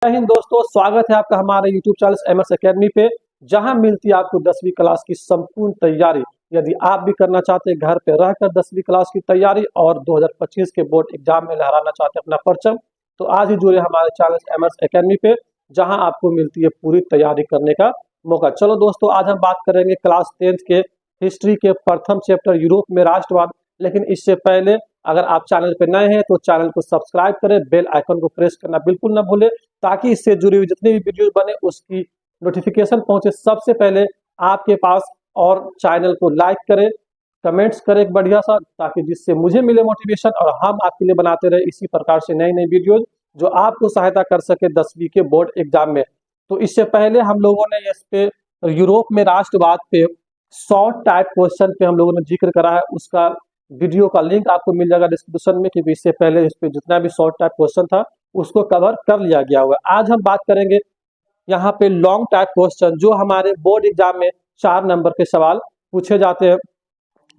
जय हिंद दोस्तों, स्वागत है आपका हमारे YouTube चैनल एमएस एकेडमी पे, जहां मिलती है आपको 10वीं क्लास की संपूर्ण तैयारी। यदि आप भी करना चाहते हैं घर पे रहकर 10वीं क्लास की तैयारी और 2025 के बोर्ड एग्जाम में लहराना चाहते हैं अपना परचम, तो आज ही जुड़े हमारे चैनल एमएस एकेडमी पे, जहां आपको मिलती है पूरी तैयारी करने का मौका। चलो दोस्तों, आज हम बात करेंगे क्लास 10th के हिस्ट्री के प्रथम चैप्टर यूरोप में राष्ट्रवाद। लेकिन इससे पहले अगर आप चैनल पर नए हैं तो चैनल को सब्सक्राइब करें, बेल आइकन को प्रेस करना बिल्कुल ना भूलें, ताकि इससे जुड़ी हुई जितनी भी वीडियो बने उसकी नोटिफिकेशन पहुंचे सबसे पहले आपके पास। और चैनल को लाइक करें, कमेंट्स करें एक बढ़िया सा, ताकि जिससे मुझे मिले मोटिवेशन और हम आपके लिए बनाते रहे इसी प्रकार से नई नई वीडियोज जो आपको सहायता कर सके 10वीं के बोर्ड एग्जाम में। तो इससे पहले हम लोगों ने इस पे यूरोप में राष्ट्रवाद पे शॉर्ट टाइप क्वेश्चन पे हम लोगों ने जिक्र करा है, उसका वीडियो का लिंक आपको मिल जाएगा डिस्क्रिप्शन में, क्योंकि इससे पहले इस पे जितना भी शॉर्ट टाइप क्वेश्चन था उसको कवर कर लिया गया हुआ। आज हम बात करेंगे यहाँ पे लॉन्ग टाइप क्वेश्चन, जो हमारे बोर्ड एग्जाम में 4 नंबर के सवाल पूछे जाते हैं।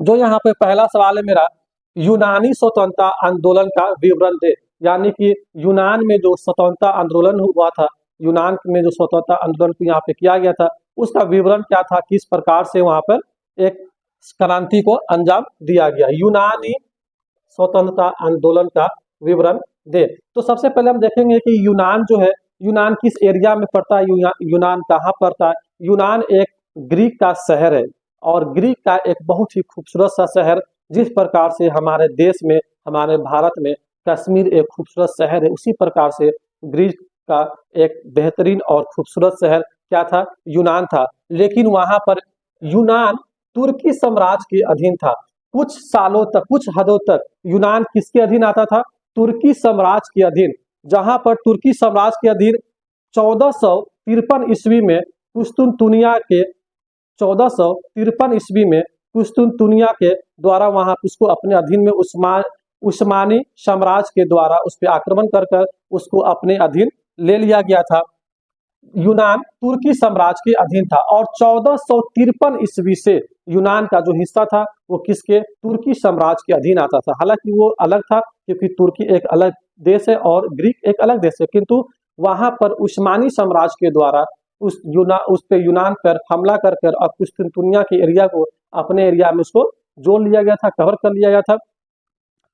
जो यहाँ पे पहला सवाल है मेरा, यूनानी स्वतंत्रता आंदोलन का विवरण दे। यानी कि यूनान में जो स्वतंत्रता आंदोलन हुआ था, यूनान में जो स्वतंत्रता आंदोलन को यहाँ पे किया गया था, उसका विवरण क्या था, किस प्रकार से वहां पर एक क्रांति को अंजाम दिया गया। यूनानी स्वतंत्रता आंदोलन का विवरण दे। तो सबसे पहले हम देखेंगे कि यूनान जो है, यूनान किस एरिया में पड़ता है, यूनान कहाँ पड़ता है। यूनान एक ग्रीक का शहर है, और ग्रीक का एक बहुत ही खूबसूरत सा शहर, जिस प्रकार से हमारे देश में, हमारे भारत में कश्मीर एक खूबसूरत शहर है, उसी प्रकार से ग्रीक का एक बेहतरीन और खूबसूरत शहर क्या था, यूनान था। लेकिन वहां पर यूनान तुर्की साम्राज्य के अधीन था। कुछ सालों तक, कुछ हदों तक यूनान किसके अधीन आता था, तुर्की साम्राज्य के अधीन। जहां पर तुर्की साम्राज्य के अधीन 1453 ईस्वी में कुस्तुनतुनिया के 1453 ईस्वी में कुस्तुनतुनिया के द्वारा वहां उसको अपने अधीन में उस्मानी साम्राज्य के द्वारा उस पर आक्रमण कर उसको अपने अधीन ले लिया गया था। यूनान तुर्की साम्राज्य के अधीन था, और 1453 ईस्वी से यूनान का जो हिस्सा था वो किसके, तुर्की साम्राज्य के अधीन आता था। हालांकि वो अलग था, क्योंकि तुर्की एक अलग देश है और ग्रीक एक अलग देश है, किंतु वहां पर उस्मानी साम्राज्य के द्वारा उस पे यूनान पर हमला कर और कुस्तुनतुनिया के एरिया को अपने एरिया में उसको जोड़ लिया गया था, कवर कर लिया गया था।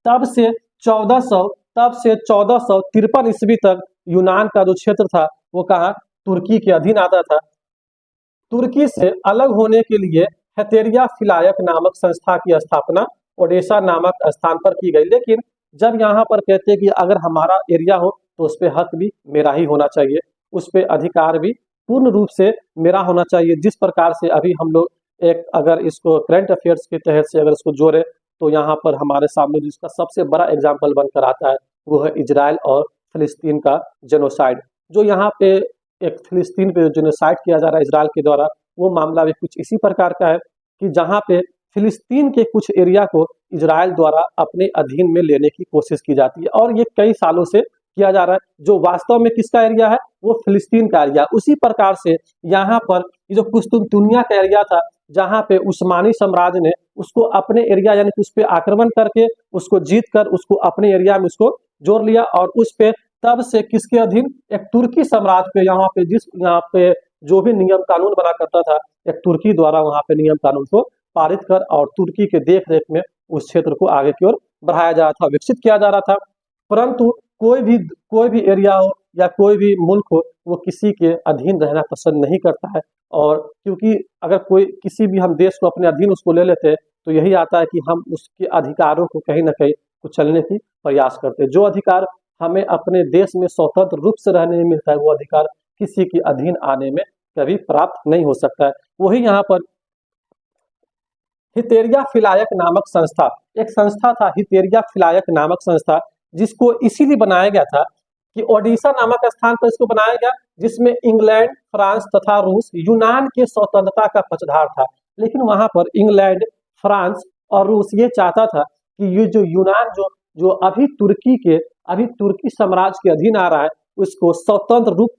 तब से 1453 ईस्वी तक यूनान का जो क्षेत्र था वो कहा, तुर्की के अधीन आता था। तुर्की से अलग होने के लिए हेतेरिया फिलायक नामक संस्था की स्थापना ओडेसा नामक स्थान पर की गई। लेकिन जब यहाँ पर कहते हैं कि अगर हमारा एरिया हो तो उस पर हक भी मेरा ही होना चाहिए, उस पर अधिकार भी पूर्ण रूप से मेरा होना चाहिए। जिस प्रकार से अभी हम लोग एक, अगर इसको करंट अफेयर्स के तहत से अगर इसको जोड़े, तो यहाँ पर हमारे सामने जिसका सबसे बड़ा एग्जाम्पल बनकर आता है वो है इजराइल और फिलिस्तीन का जेनोसाइड। जो यहाँ पे एक फिलिस्तीन पे जेनोसाइड किया जा रहा है इजराइल के द्वारा, वो मामला भी कुछ इसी प्रकार का है कि जहाँ पे फिलिस्तीन के कुछ एरिया को इजराइल द्वारा अपने अधीन में लेने की कोशिश की जाती है, और ये कई सालों से किया जा रहा है। जो वास्तव में किसका एरिया है, वो फिलिस्तीन का एरिया। उसी प्रकार से यहाँ पर जो कुस्तुनतुनिया का एरिया था, जहाँ पे उस्मानी साम्राज्य ने उसको अपने एरिया यानी कि उस पर आक्रमण करके उसको जीत कर उसको अपने एरिया में उसको जोड़ लिया, और उस पे तब से किसके अधीन, एक तुर्की साम्राज्य पे, यहाँ पे जो भी नियम कानून बना करता था, एक तुर्की द्वारा वहां पे नियम कानून को पारित कर और तुर्की के देख रेख में उस क्षेत्र को आगे की ओर बढ़ाया जा रहा था, विकसित किया जा रहा था। परंतु कोई भी एरिया हो या कोई भी मुल्क हो, वो किसी के अधीन रहना पसंद नहीं करता है। और क्योंकि अगर कोई किसी भी हम देश को अपने अधीन उसको ले लेते हैं, तो यही आता है कि हम उसके अधिकारों को कहीं ना कहीं कुचलने की प्रयास करते हैं। जो अधिकार हमें अपने देश में स्वतंत्र रूप से रहने में मिलता है, वो अधिकार किसी के अधीन आने में कभी प्राप्त नहीं हो सकता है। वही यहाँ पर हितेरिया फिलायक नामक संस्था, एक संस्था था हितेरिया फिलायक नामक संस्था, जिसको इसीलिए बनाया गया था कि ओडिशा नामक स्थान पर इसको बनाया गया, जिसमें इंग्लैंड, फ्रांस तथा रूस यूनान के स्वतंत्रता का पक्षधार था। लेकिन वहां पर इंग्लैंड, फ्रांस और रूस ये चाहता था कि ये जो यूनान जो अभी तुर्की साम्राज्य के अधीन आ रहा है, उसको स्वतंत्र रूप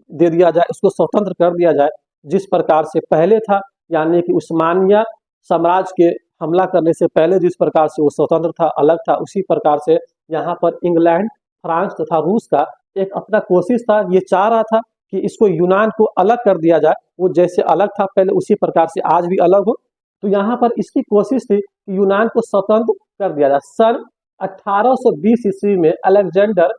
दे दिया जाए, उसको स्वतंत्र कर दिया जाए, जिस प्रकार से पहले था। यानी कि उस्मानिया साम्राज्य के हमला करने से पहले जिस प्रकार से वो स्वतंत्र था, अलग था, उसी प्रकार से यहाँ पर इंग्लैंड, फ्रांस तथा रूस का एक अपना कोशिश था, ये चाह रहा था कि इसको यूनान को अलग कर दिया जाए, वो जैसे अलग था पहले उसी प्रकार से आज भी अलग हो। तो यहाँ पर इसकी कोशिश थी कि यूनान को स्वतंत्र कर दिया जाए। सन 1820 ईस्वी में अलेक्जेंडर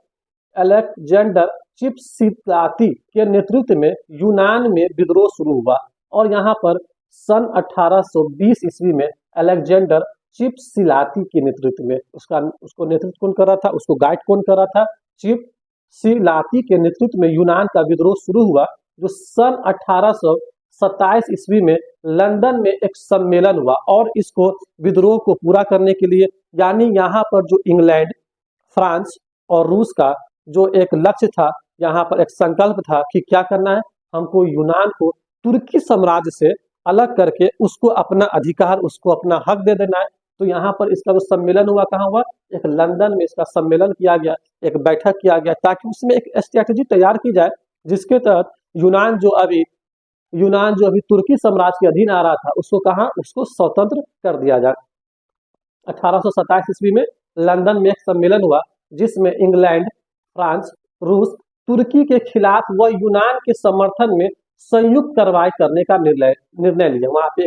अलेक्जेंडर चिपसिलाती के नेतृत्व में यूनान में विद्रोह शुरू हुआ। और यहाँ पर सन 1820 ईस्वी में अलेक्जेंडर चिपसिलाती के नेतृत्व में, उसको नेतृत्व कौन कर रहा था, उसको गाइड कौन कर रहा था, चिपसिलाती के नेतृत्व में यूनान का विद्रोह शुरू हुआ, जो सन 1827 ईस्वी में लंदन में एक सम्मेलन हुआ। और इसको विद्रोह को पूरा करने के लिए, यानी यहाँ पर जो इंग्लैंड, फ्रांस और रूस का जो एक लक्ष्य था, यहाँ पर एक संकल्प था कि क्या करना है, हमको यूनान को तुर्की साम्राज्य से अलग करके उसको अपना अधिकार, उसको अपना हक दे देना है। तो यहाँ पर इसका जो सम्मेलन हुआ, कहाँ हुआ, एक लंदन में इसका सम्मेलन किया गया, एक बैठक किया गया, ताकि उसमें एक स्ट्रैटेजी तैयार की जाए जिसके तहत यूनान जो अभी तुर्की साम्राज्य के अधीन आ रहा था, उसको कहाँ, उसको स्वतंत्र कर दिया जाए। 1827 ईस्वी में लंदन में एक सम्मेलन हुआ जिसमें इंग्लैंड, फ्रांस, रूस तुर्की के खिलाफ व यूनान के समर्थन में संयुक्त कार्रवाई करने का निर्णय लिया। वहां पे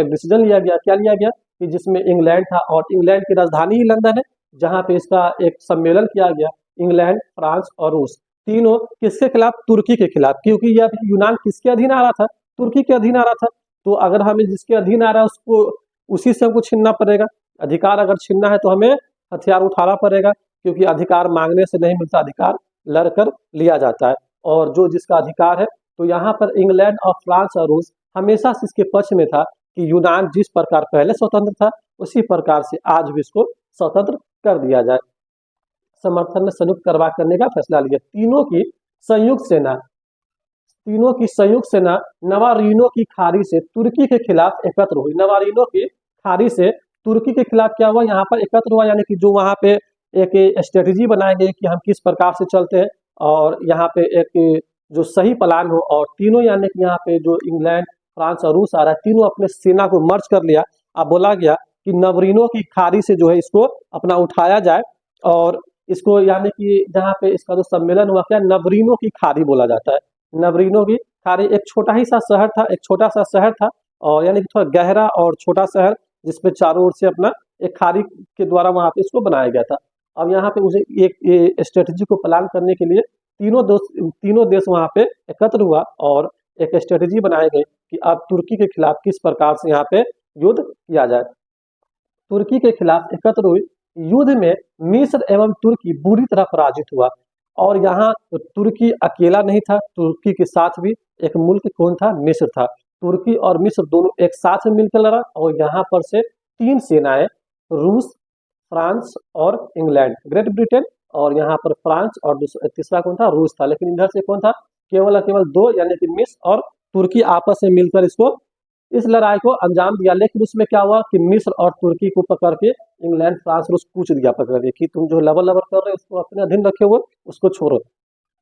एक डिसीजन लिया गया, क्या लिया गया, कि जिसमें इंग्लैंड था, और इंग्लैंड की राजधानी ही लंदन है, जहां पे इसका एक सम्मेलन किया गया। इंग्लैंड, फ्रांस और रूस तीनों किसके खिलाफ, तुर्की के खिलाफ, क्योंकि यह यूनान किसके अधीन आ रहा था, तुर्की के अधीन आ रहा था। तो अगर हमें जिसके अधीन आ रहा है उसको, उसी से हमको छीनना पड़ेगा। अधिकार अगर छीनना है तो हमें हथियार उठाना पड़ेगा, क्योंकि अधिकार मांगने से नहीं मिलता, अधिकार लड़कर लिया जाता है। और जो जिसका अधिकार है, तो यहाँ पर इंग्लैंड और फ्रांस और रूस हमेशा से इसके पक्ष में था कि यूनान जिस प्रकार पहले स्वतंत्र था, उसी प्रकार से आज भी इसको स्वतंत्र कर दिया जाए। समर्थन में संयुक्त कार्रवाई करने का फैसला लिया। तीनों की संयुक्त सेना नवारीनो की खाड़ी से तुर्की के खिलाफ एकत्र हुई। नवारीनो की खाड़ी से तुर्की के खिलाफ क्या हुआ, यहाँ पर एकत्र हुआ, यानी कि जो वहाँ पे एक स्ट्रेटेजी बनाई गई कि हम किस प्रकार से चलते हैं, और यहाँ पे एक जो सही प्लान हो। और तीनों, यानी कि यहाँ पे जो इंग्लैंड, फ्रांस और रूस आ रहा है, तीनों अपने सेना को मर्ज कर लिया। अब बोला गया कि नवरीनो की खाड़ी से जो है इसको अपना उठाया जाए, और इसको, यानी कि जहाँ पे इसका जो सम्मेलन हुआ, क्या नवरीनो की खाड़ी बोला जाता है। नवरीनो की खाड़ी एक छोटा ही सा शहर था, एक छोटा सा शहर था, और यानी कि थोड़ा गहरा और छोटा शहर, जिसपे चारों ओर से अपना एक खाड़ी के द्वारा वहां पे इसको बनाया गया था। अब यहाँ पे उसे एक स्ट्रेटेजी को प्लान करने के लिए तीनों देश वहां पे एकत्र हुआ, और एक स्ट्रेटेजी बनाई गई कि अब तुर्की के खिलाफ किस प्रकार से यहाँ पे युद्ध किया जाए। तुर्की के खिलाफ एकत्र हुई। युद्ध में मिस्र एवं तुर्की बुरी तरह पराजित हुआ। और यहाँ तुर्की अकेला नहीं था, तुर्की के साथ भी एक मुल्क कौन था, मिस्र था। तुर्की और मिस्र दोनों एक साथ में मिलकर लड़ा, और यहाँ पर से 3 सेनाएं, रूस, फ्रांस और इंग्लैंड, ग्रेट ब्रिटेन, और यहाँ पर फ्रांस, और तीसरा कौन था, रूस था। लेकिन इधर से कौन था, केवल 2, यानी कि मिस्र और तुर्की आपस में मिलकर इस लड़ाई को अंजाम दिया। लेकिन उसमें क्या हुआ कि मिस्र और तुर्की को पकड़ के इंग्लैंड, फ्रांस, रूस कूच दिया पकड़ के, कि तुम जो लबर कर रहे हो उसको अपने अधीन रखे हुए, उसको छोड़ो,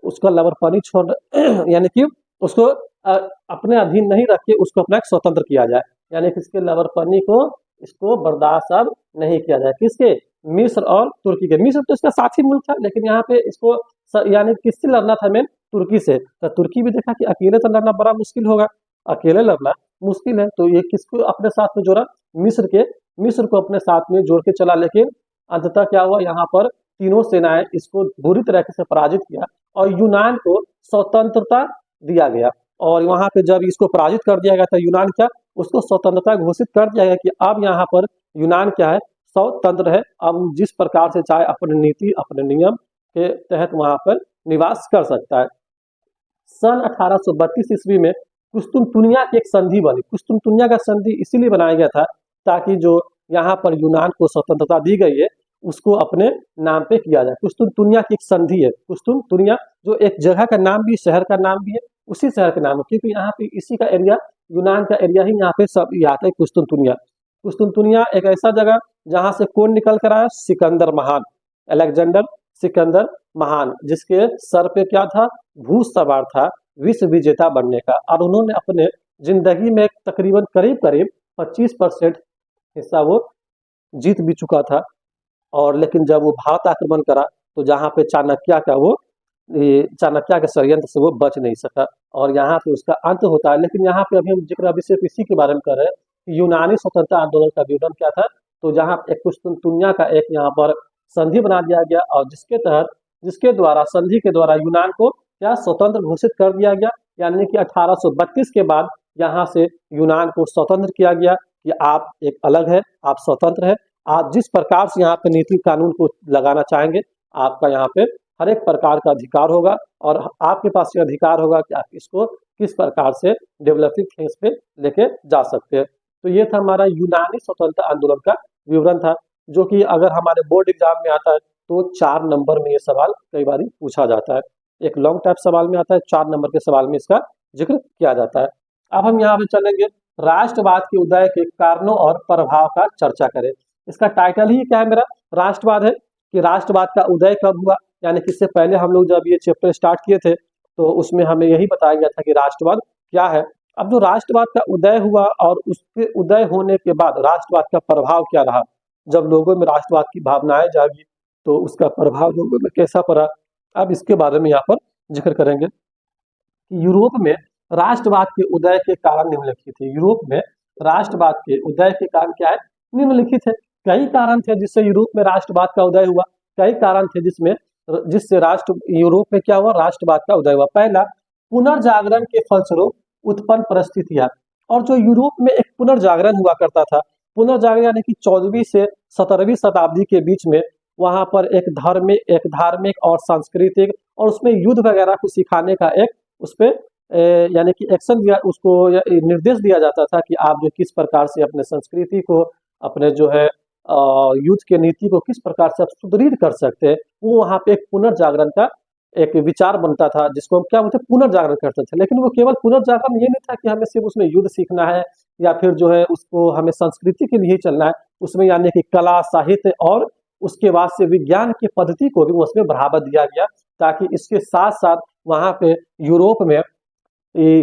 उसका लबरपनी छोड़ यानी कि उसको अपने अधीन नहीं रख के उसको अपना स्वतंत्र किया जाए, यानी कि इसके लबरपनी को, इसको बर्दाश्त अब नहीं किया जाए। किसके, मिस्र और तुर्की के। मिस्र तो इसका साथी मुल्क था, लेकिन यहाँ पे इसको यानी किससे लड़ना था, मेन तुर्की से। तो तुर्की भी देखा कि अकेले तो लड़ना बड़ा मुश्किल होगा, अकेले लड़ना मुश्किल है, तो ये किसको अपने साथ में जोड़ा, मिस्र को अपने साथ में जोड़ के चला। लेकिन अंततः क्या हुआ, यहाँ पर तीनों सेनाएं इसको बुरी तरीके से पराजित किया, और यूनान को स्वतंत्रता दिया गया। और वहां पे जब इसको पराजित कर दिया गया था, यूनान क्या, उसको स्वतंत्रता घोषित कर दिया गया कि अब यहाँ पर यूनान क्या है, स्वतंत्र है। अब जिस प्रकार से चाहे अपनी नीति, अपने नियम के तहत वहां पर निवास कर सकता है। सन 1832 ईस्वी में कुस्तुनतुनिया की एक संधि बनी। कुस्तुनतुनिया का संधि इसीलिए बनाया गया था ताकि जो यहाँ पर यूनान को स्वतंत्रता दी गई है उसको अपने नाम पे किया जाए। कुस्तुनतुनिया की एक संधि है, कुस्तुनतुनिया जो एक जगह का नाम भी, शहर का नाम भी है, उसी शहर का नाम है, क्योंकि यहाँ पे इसी का एरिया, यूनान का एरिया ही यहाँ पे सब आता है, कुस्तुनतुनिया। कुस्तुनतुनिया एक ऐसा जगह जहाँ से कौन निकल कर आया, सिकंदर महान, अलेक्जेंडर सिकंदर महान, जिसके सर पे क्या था, भूत सवार था, विश्व विजेता बनने का। और उन्होंने अपने जिंदगी में तकरीबन करीब 25% हिस्सा वो जीत भी चुका था। और लेकिन जब वो भारत आक्रमण करा तो जहाँ पे चाणक्य का वो चाणक्य के षड्यंत्र से वो बच नहीं सका और यहाँ पे उसका अंत होता है। लेकिन यहाँ पे अभी हम जिक्र अभी सिर्फ इसी के बारे में कर रहे हैं कि यूनानी स्वतंत्रता आंदोलन का विवरण क्या था। तो जहाँ एक कुस्तुनतुनिया का एक यहाँ पर संधि बना दिया गया और जिसके द्वारा संधि के द्वारा यूनान को क्या स्वतंत्र घोषित कर दिया गया, यानी कि 1832 के बाद यहाँ से यूनान को स्वतंत्र किया गया कि आप एक अलग है, आप स्वतंत्र है, आप जिस प्रकार से यहाँ पे नीति कानून को लगाना चाहेंगे आपका यहाँ पे हर एक प्रकार का अधिकार होगा और आपके पास ये अधिकार होगा कि आप इसको किस प्रकार से डेवलपिंग फेज पे लेके जा सकते हैं। तो ये था हमारा यूनानी स्वतंत्रता आंदोलन का विवरण था, जो कि अगर हमारे बोर्ड एग्जाम में आता है तो 4 नंबर में ये सवाल कई बार पूछा जाता है। एक लॉन्ग टाइप सवाल में आता है, 4 नंबर के सवाल में इसका जिक्र किया जाता है। अब हम यहाँ पे चलेंगे राष्ट्रवाद के उदय के कारणों और प्रभाव का चर्चा करें। इसका टाइटल ही क्या है मेरा, राष्ट्रवाद है कि राष्ट्रवाद का उदय कब हुआ, यानी कि इससे पहले हम लोग जब ये चैप्टर स्टार्ट किए थे तो उसमें हमें यही बताया गया था कि राष्ट्रवाद क्या है। अब जो राष्ट्रवाद का उदय हुआ और उसके उदय होने के बाद राष्ट्रवाद का प्रभाव क्या रहा, जब लोगों में राष्ट्रवाद की भावनाएं जागी तो उसका प्रभाव लोगों में कैसा पड़ा, अब इसके बारे में यहाँ पर जिक्र करेंगे कि यूरोप में राष्ट्रवाद के उदय के कारण निम्नलिखित है। यूरोप में राष्ट्रवाद के उदय के कारण क्या है, निम्नलिखित है। कई कारण थे जिससे यूरोप में राष्ट्रवाद का उदय हुआ, कई कारण थे जिससे यूरोप में क्या हुआ, राष्ट्रवाद का उदय हुआ। पहला, पुनर्जागरण के फलस्वरूप उत्पन्न परिस्थितियां, और जो यूरोप में एक पुनर्जागरण हुआ करता था, पुनर्जागरण यानी कि 14वीं से 17वीं शताब्दी के बीच में वहां पर एक धार्मिक और सांस्कृतिक और उसमें युद्ध वगैरह को सिखाने का एक उस पे यानी कि एक्शन दिया, उसको निर्देश दिया जाता था कि आप जो किस प्रकार से अपने संस्कृति को, अपने जो है युद्ध के नीति को किस प्रकार से आप सुदृढ़ कर सकते हैं। वो वहाँ पे एक पुनर्जागरण का एक विचार बनता था जिसको हम क्या बोलते हैं, पुनर्जागरण करते थे। लेकिन वो केवल पुनर्जागरण ये नहीं था कि हमें सिर्फ उसमें युद्ध सीखना है या फिर जो है उसको हमें संस्कृति के लिए चलना है, उसमें यानी कि कला, साहित्य और उसके बाद से विज्ञान की पद्धति को भी उसमें बढ़ावा दिया गया, ताकि इसके साथ साथ वहाँ पे यूरोप में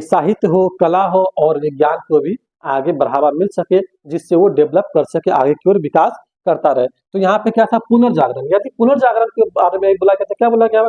साहित्य हो, कला हो और विज्ञान को भी आगे बढ़ावा मिल सके, जिससे वो डेवलप कर सके, आगे की ओर विकास करता रहे। तो यहाँ पे क्या था, पुनर्जागरण। यदि पुनर्जागरण के बारे में बोला गया था, क्या बोला गया,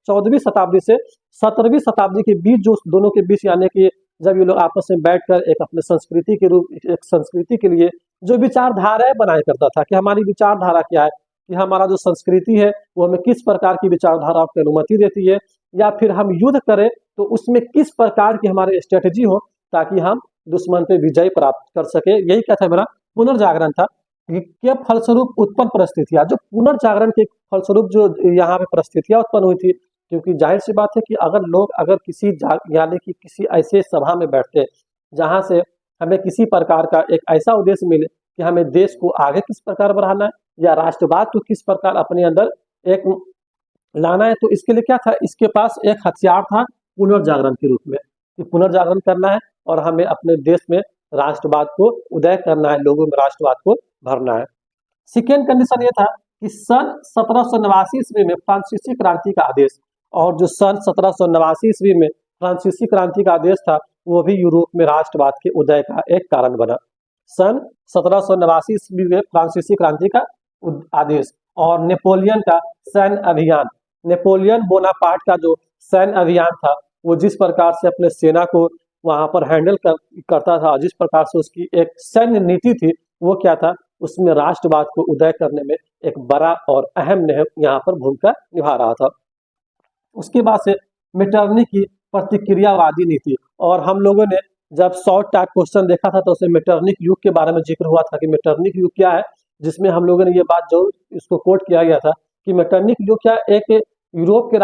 14वीं शताब्दी से 17वीं शताब्दी के बीच, जो दोनों के बीच यानी कि जब ये लोग आपस में बैठकर एक अपने संस्कृति के रूप, एक संस्कृति के लिए जो विचारधाराएं बनाया करता था कि हमारी विचारधारा क्या है, कि हमारा जो संस्कृति है वो हमें किस प्रकार की विचारधारा की अनुमति देती है, या फिर हम युद्ध करें तो उसमें किस प्रकार की हमारी स्ट्रेटेजी हो ताकि हम दुश्मन पे विजय प्राप्त कर सके। यही क्या था, मेरा पुनर्जागरण था। के फलस्वरूप उत्पन्न परिस्थितियां, जो पुनर्जागरण के फलस्वरूप जो यहाँ पे परिस्थितियां उत्पन्न हुई थी, क्योंकि जाहिर सी बात है कि अगर किसी यानी कि किसी ऐसे सभा में बैठते जहां से हमें किसी प्रकार का एक ऐसा उद्देश्य मिले कि हमें देश को आगे किस प्रकार बढ़ाना है या राष्ट्रवाद को किस प्रकार अपने अंदर एक लाना है, तो इसके लिए क्या था, इसके पास एक हथियार था पुनर्जागरण के रूप में, कि पुनर्जागरण करना है और हमें अपने देश में राष्ट्रवाद को उदय करना है, लोगों में राष्ट्रवाद को भरना है। सेकेंड कंडीशन ये था कि सन 1789 ईस्वी में फ्रांसीसी क्रांति का आदेश, और जो सन 1789 ईस्वी में फ्रांसीसी क्रांति का आदेश था वो भी यूरोप में राष्ट्रवाद के उदय का एक कारण बना। सन 1789 ईस्वी में फ्रांसीसी क्रांति का आदेश और नेपोलियन का सैन्य अभियान, नेपोलियन बोनापार्ट का जो सैन्य अभियान था, वो जिस प्रकार से अपने सेना को वहां पर हैंडल करता था, जिस प्रकार से उसकी एक सैन्य नीति थी, वो क्या था, उसमें राष्ट्रवाद को उदय करने में एक बड़ा और अहम यहाँ पर भूमिका निभा रहा था। उसके बाद से मेटरनी की प्रतिक्रियावादी नीति, और हम लोगों ने जब शॉर्ट टाइप क्वेश्चन देखा था तो उसमें मेटरनिक युग के बारे में जिक्र हुआ था कि मेटरनिक युग क्या है, जिसमें हम लोगों ने ये बात जो इसको कोट किया गया था कि मेटरनिक युग क्या, एक यूरोप के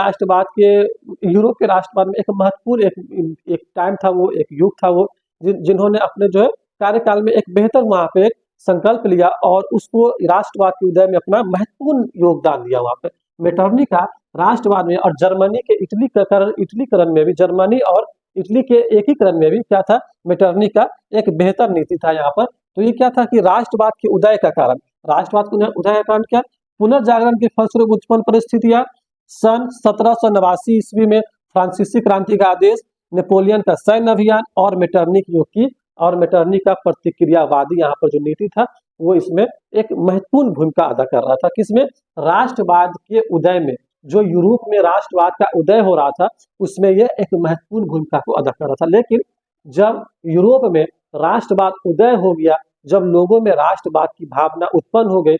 राष्ट्रवाद में एक महत्वपूर्ण एक टाइम था, वो एक युग था, वो जिन्होंने अपने जो है कार्यकाल में एक बेहतर वहाँ पे एक संकल्प लिया और उसको राष्ट्रवाद के उदय में अपना महत्वपूर्ण योगदान दिया। वहाँ पे मेटरनी का राष्ट्रवाद में और जर्मनी के इटलीकरण में भी, जर्मनी और इटली के एकीकरण में भी क्या था, मेटरनी का एक बेहतर नीति था यहाँ पर। तो ये क्या था कि राष्ट्रवाद के उदय का कारण, राष्ट्रवाद के उदय का कारण क्या, पुनर्जागरण के फलस्वरूप उत्पन्न परिस्थितियां, सन 1789 ईस्वी में फ्रांसीसी क्रांति का आदेश, नेपोलियन का सैन्य अभियान और मेटरनी का प्रतिक्रियावादी यहाँ पर जो नीति था वो इसमें एक महत्वपूर्ण भूमिका अदा कर रहा था। किसमें? राष्ट्रवाद के उदय में। जो यूरोप में राष्ट्रवाद का उदय हो रहा था, उसमें यह एक महत्वपूर्ण भूमिका को अदा कर रहा था। लेकिन जब यूरोप में राष्ट्रवाद उदय हो गया, जब लोगों में राष्ट्रवाद की भावना उत्पन्न हो गई,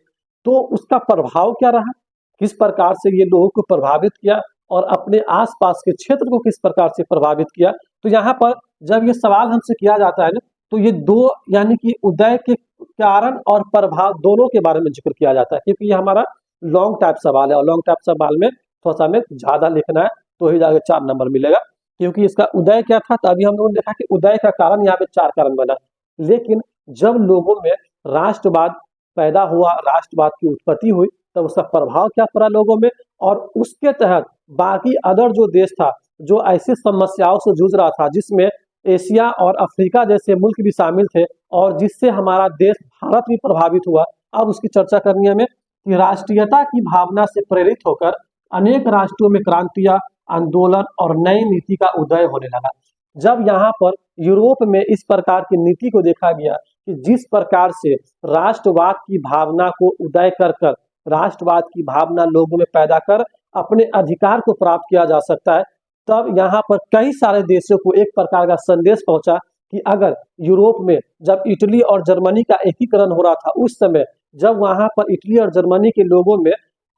तो उसका प्रभाव क्या रहा? किस प्रकार से ये लोगों को प्रभावित किया और अपने आसपास के क्षेत्र को किस प्रकार से प्रभावित किया? तो यहाँ पर जब ये सवाल हमसे किया जाता है ना, तो ये दो यानी कि उदय के कारण और प्रभाव दोनों के बारे में जिक्र किया जाता है, क्योंकि ये हमारा लॉन्ग टाइप सवाल है और लॉन्ग टाइप सवाल में थोड़ा सा हमें ज्यादा लिखना है, तो ही जाके 4 नंबर मिलेगा। क्योंकि इसका उदय क्या था, तो अभी हम लोगों ने देखा कि उदय का कारण यहाँ पे 4 कारण बना। लेकिन जब लोगों में राष्ट्रवाद पैदा हुआ, राष्ट्रवाद की उत्पत्ति हुई, तब उसका प्रभाव क्या पड़ा लोगों में, और उसके तहत बाकी अदर जो देश था, जो ऐसी समस्याओं से जूझ रहा था, जिसमें एशिया और अफ्रीका जैसे मुल्क भी शामिल थे, और जिससे हमारा देश भारत भी प्रभावित हुआ। अब उसकी चर्चा करनी है हमें कि राष्ट्रीयता की भावना से प्रेरित होकर अनेक राष्ट्रों में क्रांतियां, आंदोलन और नई नीति का उदय होने लगा। जब यहाँ पर यूरोप में इस प्रकार की नीति को देखा गया कि जिस प्रकार से राष्ट्रवाद की भावना को उदय कर कर, राष्ट्रवाद की भावना लोगों में पैदा कर अपने अधिकार को प्राप्त किया जा सकता है, तब यहाँ पर कई सारे देशों को एक प्रकार का संदेश पहुंचा कि अगर यूरोप में जब इटली और जर्मनी का एकीकरण हो रहा था, उस समय जब वहां पर इटली और जर्मनी के लोगों में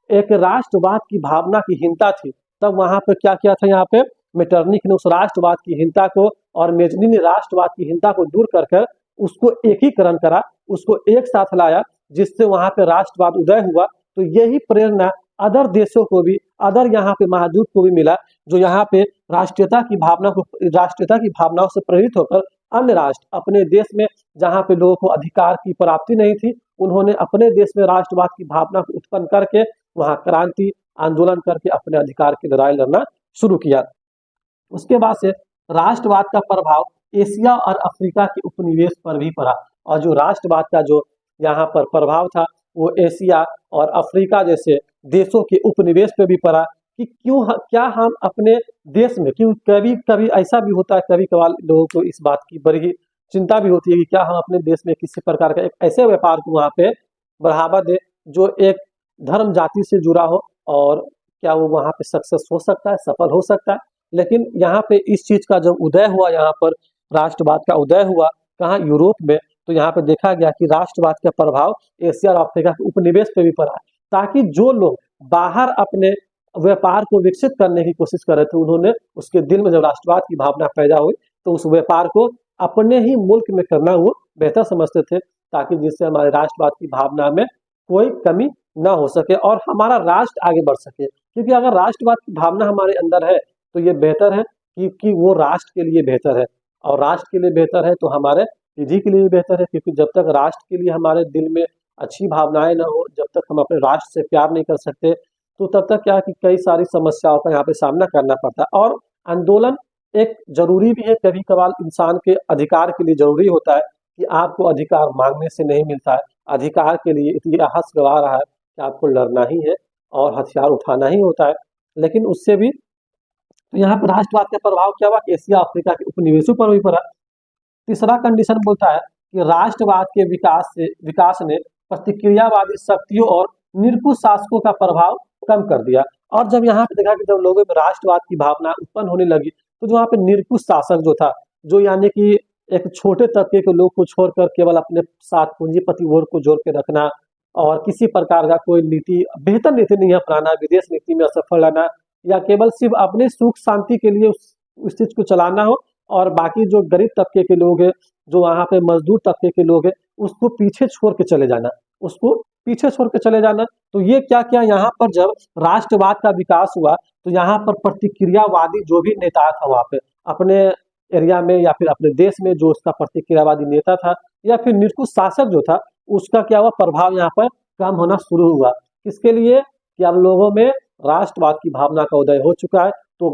एक राष्ट्रवाद की भावना की हीनता थी, तब वहां पर क्या किया था, यहाँ पे मेटरनिक ने उस राष्ट्रवाद की हीनता को और मेजनी ने राष्ट्रवाद की हीनता को दूर कर कर उसको एकीकरण करा, उसको एक साथ लाया, जिससे वहां पे राष्ट्रवाद उदय हुआ। तो यही प्रेरणा अदर देशों को भी, अदर यहाँ पे महाद्वीप को भी मिला, जो यहाँ पे राष्ट्रीयता की भावनाओं से प्रेरित होकर अन्य राष्ट्र अपने देश में, जहाँ पे लोगों को अधिकार की प्राप्ति नहीं थी, उन्होंने अपने देश में राष्ट्रवाद की भावना को उत्पन्न करके वहां क्रांति आंदोलन करके अपने अधिकार की लड़ाई लड़ना शुरू किया। उसके बाद से राष्ट्रवाद का प्रभाव एशिया और अफ्रीका के उपनिवेश पर भी पड़ा, और जो राष्ट्रवाद का जो यहाँ पर प्रभाव था, वो एशिया और अफ्रीका जैसे देशों के उपनिवेश पे भी पड़ा कि क्या हम अपने देश में, क्यों कभी कभी ऐसा भी होता है, कभी कभार लोगों को इस बात की बड़ी चिंता भी होती है कि क्या हम अपने देश में किसी प्रकार का एक ऐसे व्यापार को वहाँ पे बढ़ावा दे जो एक धर्म जाति से जुड़ा हो, और क्या वो वहाँ पे सक्सेस हो सकता है, सफल हो सकता है। लेकिन यहाँ पे इस चीज का जब उदय हुआ, यहाँ पर राष्ट्रवाद का उदय हुआ कहाँ, यूरोप में, तो यहाँ पे देखा गया कि राष्ट्रवाद का प्रभाव एशिया और अफ्रीका के उपनिवेश पे भी पड़ा, ताकि जो लोग बाहर अपने व्यापार को विकसित करने की कोशिश कर रहे थे, उन्होंने उसके दिल में जब राष्ट्रवाद की भावना पैदा हुई, तो उस व्यापार को अपने ही मुल्क में करना वो बेहतर समझते थे, ताकि जिससे हमारे राष्ट्रवाद की भावना में कोई कमी ना हो सके और हमारा राष्ट्र आगे बढ़ सके। क्योंकि अगर राष्ट्रवाद की भावना हमारे अंदर है, तो ये बेहतर है कि वो राष्ट्र के लिए बेहतर है, और राष्ट्र के लिए बेहतर है तो हमारे पीढ़ी के लिए बेहतर है। क्योंकि जब तक राष्ट्र के लिए हमारे दिल में अच्छी भावनाएं ना हो, जब तक हम अपने राष्ट्र से प्यार नहीं कर सकते, तो तब तक क्या है कि कई सारी समस्याओं का यहाँ पे सामना करना पड़ता है। और आंदोलन एक जरूरी भी है, कभी कभार इंसान के अधिकार के लिए जरूरी होता है कि आपको अधिकार मांगने से नहीं मिलता है, अधिकार के लिए इतिहास गवाह रहा है कि आपको लड़ना ही है और हथियार उठाना ही होता है। लेकिन उससे भी तो यहाँ पर राष्ट्रवाद का प्रभाव क्या हुआ कि एशिया अफ्रीका के उपनिवेशों पर भी पड़ा। तीसरा कंडीशन बोलता है कि राष्ट्रवाद के विकास ने प्रतिक्रियावादी शक्तियों और निरंकुश शासकों का प्रभाव कम कर दिया। और जब यहाँ पे देखा कि जब लोगों में राष्ट्रवाद की भावना उत्पन्न होने लगी, तो जो यहाँ पे निरंकुश शासक जो था, जो यानी कि एक छोटे तबके के लोग को छोड़कर केवल अपने साथ पूंजीपति वर्ग को जोड़ के रखना, और किसी प्रकार का कोई नीति, बेहतर नीति नहीं अपनाना, विदेश नीति में असफल रहना, या केवल सिर्फ अपने सुख शांति के लिए उस चीज को चलाना हो, और बाकी जो गरीब तबके के लोग हैं, जो वहाँ पे मजदूर तबके के लोग हैं, उसको पीछे छोड़ के चले जाना, उसको पीछे छोड़ के चले जाना। तो ये क्या क्या यहाँ पर जब राष्ट्रवाद का विकास हुआ, तो यहाँ पर प्रतिक्रियावादी जो भी नेता था वहाँ पे अपने एरिया में या फिर अपने देश में, जो उसका प्रतिक्रियावादी नेता था या फिर निरंकुश शासक जो था, उसका क्या हुआ, प्रभाव यहाँ पर कम होना शुरू हुआ। किसके लिए? कि अब लोगों में राष्ट्रवाद की भावना का उदय हो चुका है। तो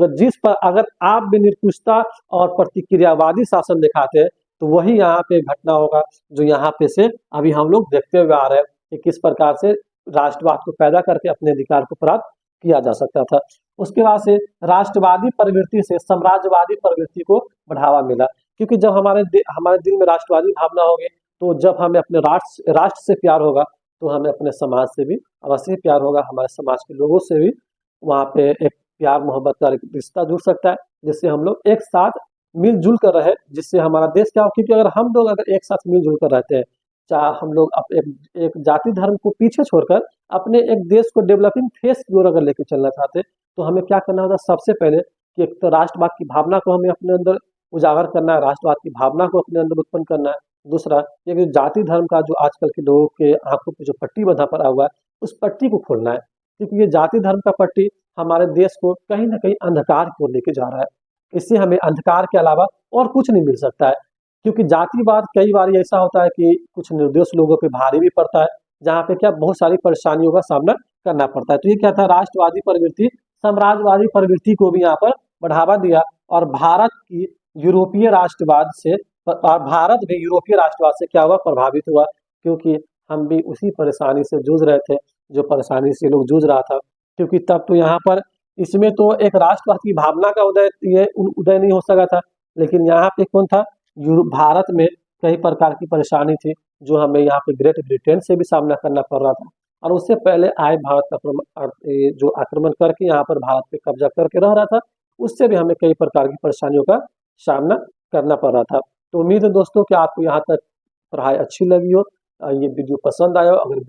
अगर आप भी निरंकुशता और प्रतिक्रियावादी शासन दिखाते हैं, तो वही यहाँ पे घटना होगा जो यहाँ पे से अभी हम लोग देखते हुए आ रहे हैं कि किस प्रकार से राष्ट्रवाद को पैदा करके अपने अधिकार को प्राप्त किया जा सकता था। उसके बाद से राष्ट्रवादी प्रवृत्ति से साम्राज्यवादी प्रवृत्ति को बढ़ावा मिला, क्योंकि जब हमारे दिल में राष्ट्रवादी भावना होगी, तो जब हमें अपने राष्ट्र से प्यार होगा, तो हमें अपने समाज से भी अवश्य ही प्यार होगा, हमारे समाज के लोगों से भी वहाँ पे एक प्यार मोहब्बत का एक रिश्ता जुड़ सकता है, जिससे हम लोग एक साथ मिलजुल कर रहे, जिससे हमारा देश क्या हो, क्योंकि अगर हम लोग अगर एक साथ मिलजुल कर रहते हैं, चाहे हम लोग एक जाति धर्म को पीछे छोड़कर अपने एक देश को डेवलपिंग फेस की ओर अगर लेके चलना चाहते हैं, तो हमें क्या करना होगा, सबसे पहले कि एक तो राष्ट्रवाद की भावना को हमें अपने अंदर उजागर करना है, राष्ट्रवाद की भावना को अपने अंदर उत्पन्न करना है। दूसरा, ये कि जाति धर्म का जो आजकल के लोगों के आंखों पे जो पट्टी बंधा पड़ा हुआ है, उस पट्टी को खोलना है, क्योंकि ये जाति धर्म का पट्टी हमारे देश को कहीं ना कहीं अंधकार की ओर लेके जा रहा है। इससे हमें अंधकार के अलावा और कुछ नहीं मिल सकता है, क्योंकि जातिवाद कई बार ऐसा होता है कि कुछ निर्दोष लोगों पे भारी भी पड़ता है, जहाँ पे क्या बहुत सारी परेशानियों का सामना करना पड़ता है। तो ये क्या था, राष्ट्रवादी प्रवृत्ति साम्राज्यवादी प्रवृत्ति को भी यहाँ पर बढ़ावा दिया, और भारत की यूरोपीय राष्ट्रवाद से और भारत भी यूरोपीय राष्ट्रवाद से क्या हुआ, प्रभावित हुआ, क्योंकि हम भी उसी परेशानी से जूझ रहे थे जो परेशानी से लोग जूझ रहा था। क्योंकि तब तो यहाँ पर इसमें तो एक राष्ट्रवाद की भावना का उदय नहीं हो सका था, लेकिन यहाँ पे कौन था, भारत में कई प्रकार की परेशानी थी जो हमें यहाँ पे ग्रेट ब्रिटेन से भी सामना करना पड़ रहा था, और उससे पहले आए भारत जो आक्रमण करके यहाँ पर भारत पे कब्जा करके रह रहा था, उससे भी हमें कई प्रकार की परेशानियों का सामना करना पड़ रहा था। तो उम्मीद है दोस्तों कि आपको यहाँ तक पढ़ाई अच्छी लगी हो, ये वीडियो पसंद आया हो। अगर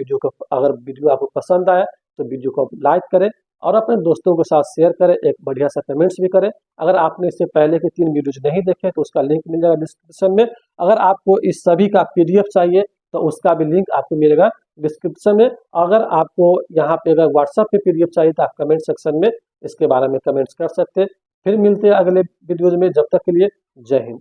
वीडियो आपको पसंद आया तो वीडियो को लाइक करें और अपने दोस्तों के साथ शेयर करें, एक बढ़िया सा कमेंट्स भी करें। अगर आपने इससे पहले के 3 वीडियोज नहीं देखे तो उसका लिंक मिल जाएगा डिस्क्रिप्शन में। अगर आपको इस सभी का पीडीएफ चाहिए तो उसका भी लिंक आपको मिलेगा डिस्क्रिप्शन में। अगर आपको यहाँ पे अगर व्हाट्सएप पे पीडीएफ चाहिए तो आप कमेंट सेक्शन में इसके बारे में कमेंट्स कर सकते हैं। फिर मिलते हैं अगले वीडियोज में, जब तक के लिए जय हिंद।